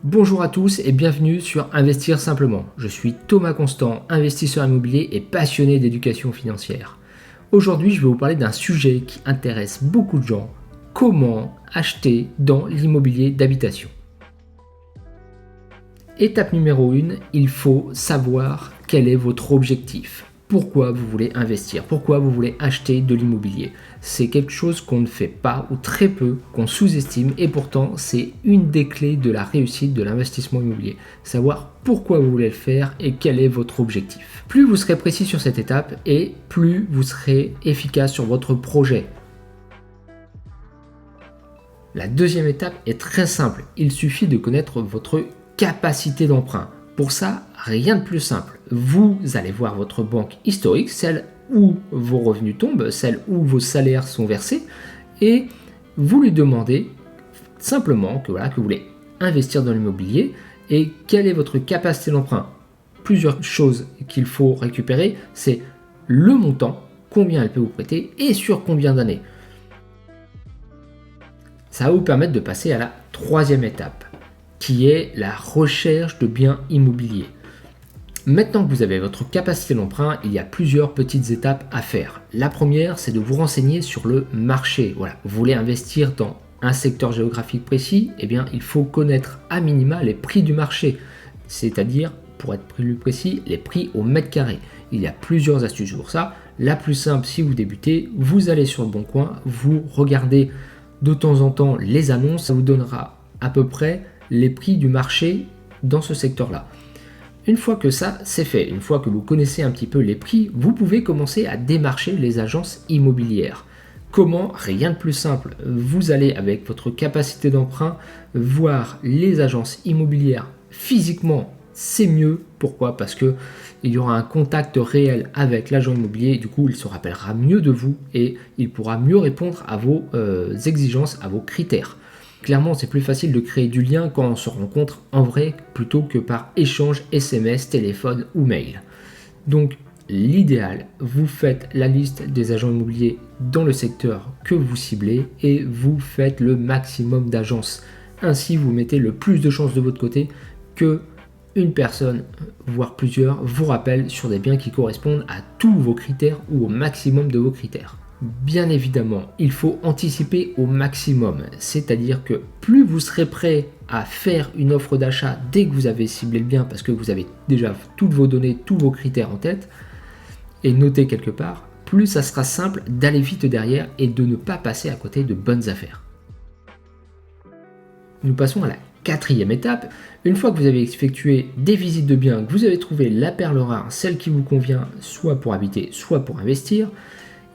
Bonjour à tous et bienvenue sur Investir Simplement. Je suis Thomas Constant, investisseur immobilier et passionné d'éducation financière. Aujourd'hui, je vais vous parler d'un sujet qui intéresse beaucoup de gens. Comment acheter dans l'immobilier d'habitation? Étape numéro 1, il faut savoir quel est votre objectif. Pourquoi vous voulez investir? Pourquoi vous voulez acheter de l'immobilier? C'est quelque chose qu'on ne fait pas ou très peu, qu'on sous-estime et pourtant c'est une des clés de la réussite de l'investissement immobilier. Savoir pourquoi vous voulez le faire et quel est votre objectif. Plus vous serez précis sur cette étape et plus vous serez efficace sur votre projet. La deuxième étape est très simple. Il suffit de connaître votre capacité d'emprunt. Pour ça, rien de plus simple. Vous allez voir votre banque historique, celle où vos revenus tombent, celle où vos salaires sont versés, et vous lui demandez simplement que vous voulez investir dans l'immobilier et quelle est votre capacité d'emprunt. Plusieurs choses qu'il faut récupérer, c'est le montant, combien elle peut vous prêter et sur combien d'années. Ça va vous permettre de passer à la troisième étape, qui est la recherche de biens immobiliers. Maintenant que vous avez votre capacité d'emprunt, il y a plusieurs petites étapes à faire. La première, c'est de vous renseigner sur le marché. Voilà, vous voulez investir dans un secteur géographique précis, eh bien, il faut connaître à minima les prix du marché, c'est-à-dire, pour être plus précis, les prix au mètre carré. Il y a plusieurs astuces pour ça. La plus simple, si vous débutez, vous allez sur le Bon Coin, vous regardez de temps en temps les annonces, ça vous donnera à peu près les prix du marché dans ce secteur-là. Une fois que ça c'est fait, une fois que vous connaissez un petit peu les prix, vous pouvez commencer à démarcher les agences immobilières. Comment? Rien de plus simple. Vous allez avec votre capacité d'emprunt voir les agences immobilières physiquement. C'est mieux. Pourquoi? Parce que il y aura un contact réel avec l'agent immobilier. Du coup, il se rappellera mieux de vous et il pourra mieux répondre à vos exigences, à vos critères. Clairement, c'est plus facile de créer du lien quand on se rencontre en vrai plutôt que par échange SMS, téléphone ou mail. Donc, l'idéal, vous faites la liste des agents immobiliers dans le secteur que vous ciblez et vous faites le maximum d'agences. Ainsi, vous mettez le plus de chances de votre côté que une personne, voire plusieurs, vous rappellent sur des biens qui correspondent à tous vos critères ou au maximum de vos critères. Bien évidemment, il faut anticiper au maximum, c'est-à-dire que plus vous serez prêt à faire une offre d'achat dès que vous avez ciblé le bien parce que vous avez déjà toutes vos données, tous vos critères en tête et notés quelque part, plus ça sera simple d'aller vite derrière et de ne pas passer à côté de bonnes affaires. Nous passons à la quatrième étape. Une fois que vous avez effectué des visites de biens, que vous avez trouvé la perle rare, celle qui vous convient soit pour habiter, soit pour investir,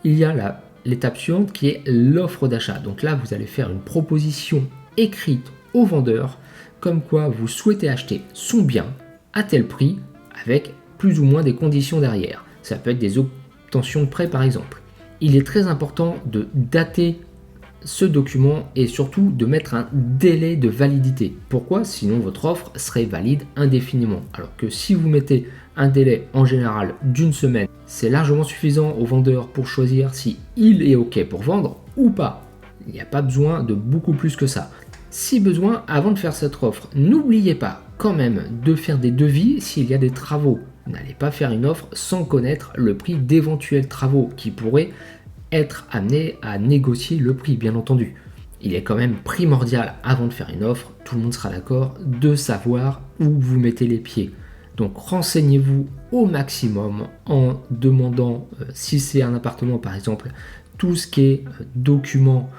il y a l'étape suivante qui est l'offre d'achat. Donc là, vous allez faire une proposition écrite au vendeur comme quoi vous souhaitez acheter son bien à tel prix avec plus ou moins des conditions derrière. Ça peut être des obtentions de prêt par exemple. Il est très important de dater ce document et surtout de mettre un délai de validité. Pourquoi? Sinon votre offre serait valide indéfiniment. Alors que si vous mettez un délai en général d'une semaine, c'est largement suffisant au vendeur pour choisir si il est OK pour vendre ou pas. Il n'y a pas besoin de beaucoup plus que ça. Si besoin, avant de faire cette offre, n'oubliez pas quand même de faire des devis s'il y a des travaux. N'allez pas faire une offre sans connaître le prix d'éventuels travaux qui pourraient être amenés à négocier le prix, bien entendu. Il est quand même primordial, avant de faire une offre, tout le monde sera d'accord, de savoir où vous mettez les pieds. Donc renseignez-vous au maximum en demandant, si c'est un appartement par exemple, tout ce qui est documents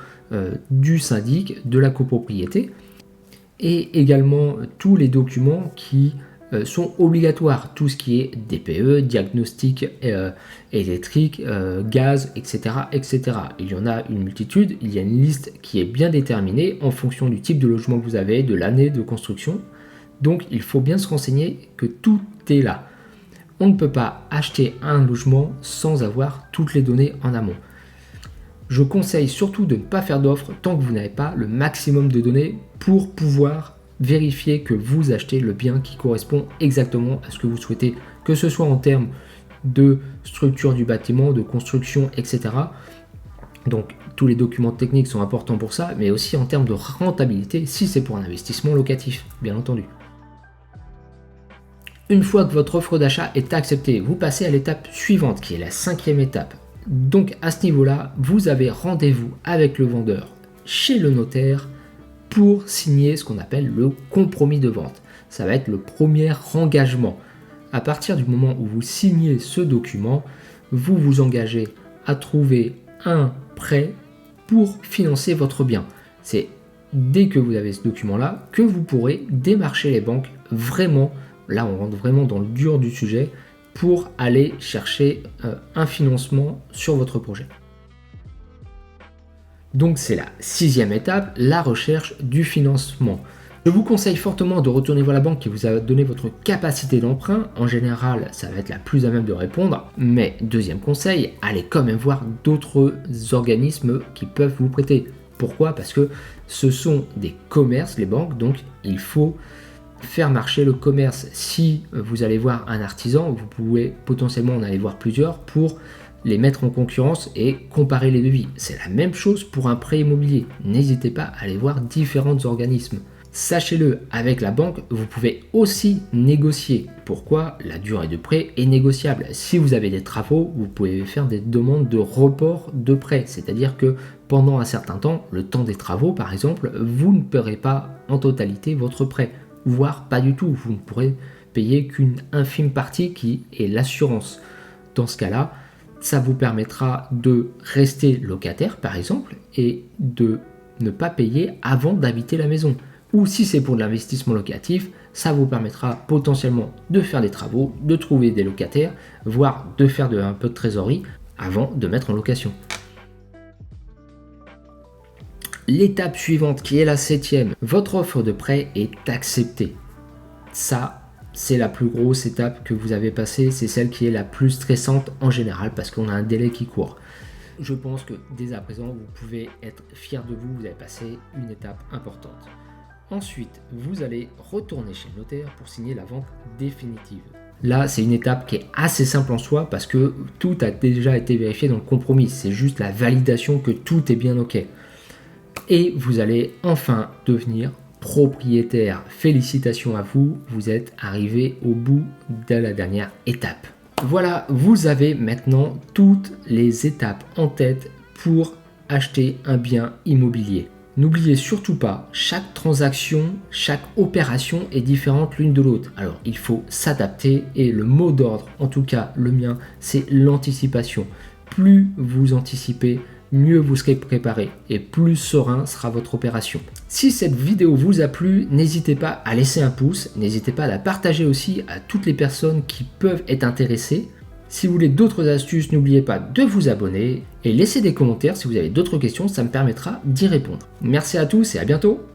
du syndic, de la copropriété, et également tous les documents qui sont obligatoires, tout ce qui est DPE, diagnostic électrique, gaz, etc., etc. Il y en a une multitude, il y a une liste qui est bien déterminée en fonction du type de logement que vous avez, de l'année de construction. Donc il faut bien se renseigner que tout est là. On ne peut pas acheter un logement sans avoir toutes les données en amont. Je conseille surtout de ne pas faire d'offres tant que vous n'avez pas le maximum de données pour pouvoir vérifier que vous achetez le bien qui correspond exactement à ce que vous souhaitez, que ce soit en termes de structure du bâtiment, de construction, etc. Donc tous les documents techniques sont importants pour ça, mais aussi en termes de rentabilité, si c'est pour un investissement locatif, bien entendu. Une fois que votre offre d'achat est acceptée, vous passez à l'étape suivante, qui est la 5e étape. Donc à ce niveau-là, vous avez rendez-vous avec le vendeur chez le notaire pour signer ce qu'on appelle le compromis de vente. Ça va être le premier engagement. À partir du moment où vous signez ce document, vous vous engagez à trouver un prêt pour financer votre bien. C'est dès que vous avez ce document-là que vous pourrez démarcher les banques vraiment. Là, on rentre vraiment dans le dur du sujet pour aller chercher un financement sur votre projet. Donc, c'est la 6e étape, la recherche du financement. Je vous conseille fortement de retourner voir la banque qui vous a donné votre capacité d'emprunt. En général, ça va être la plus à même de répondre. Mais deuxième conseil, allez quand même voir d'autres organismes qui peuvent vous prêter. Pourquoi ? Parce que ce sont des commerces, les banques, donc il faut faire marcher le commerce. Si vous allez voir un artisan, vous pouvez potentiellement en aller voir plusieurs pour les mettre en concurrence et comparer les devis. C'est la même chose pour un prêt immobilier. N'hésitez pas à aller voir différents organismes. Sachez-le, avec la banque, vous pouvez aussi négocier. Pourquoi ? La durée de prêt est négociable. Si vous avez des travaux, vous pouvez faire des demandes de report de prêt. C'est-à-dire que pendant un certain temps, le temps des travaux par exemple, vous ne paierez pas en totalité votre prêt. Voire pas du tout, vous ne pourrez payer qu'une infime partie qui est l'assurance. Dans ce cas-là, ça vous permettra de rester locataire par exemple et de ne pas payer avant d'habiter la maison. Ou si c'est pour de l'investissement locatif, ça vous permettra potentiellement de faire des travaux, de trouver des locataires, voire de faire un peu de trésorerie avant de mettre en location. L'étape suivante, qui est la 7e, votre offre de prêt est acceptée. Ça, c'est la plus grosse étape que vous avez passée, c'est celle qui est la plus stressante en général parce qu'on a un délai qui court. Je pense que dès à présent, vous pouvez être fier de vous, vous avez passé une étape importante. Ensuite, vous allez retourner chez le notaire pour signer la vente définitive. Là, c'est une étape qui est assez simple en soi parce que tout a déjà été vérifié dans le compromis. C'est juste la validation que tout est bien OK. Et vous allez enfin devenir propriétaire. Félicitations à vous, vous êtes arrivé au bout de la dernière étape. Voilà, vous avez maintenant toutes les étapes en tête pour acheter un bien immobilier. N'oubliez surtout pas, chaque transaction, chaque opération est différente l'une de l'autre. Alors, il faut s'adapter et le mot d'ordre, en tout cas le mien, c'est l'anticipation. Plus vous anticipez, mieux vous serez préparé et plus serein sera votre opération. Si cette vidéo vous a plu, n'hésitez pas à laisser un pouce, n'hésitez pas à la partager aussi à toutes les personnes qui peuvent être intéressées. Si vous voulez d'autres astuces, n'oubliez pas de vous abonner et laissez des commentaires si vous avez d'autres questions, ça me permettra d'y répondre. Merci à tous et à bientôt.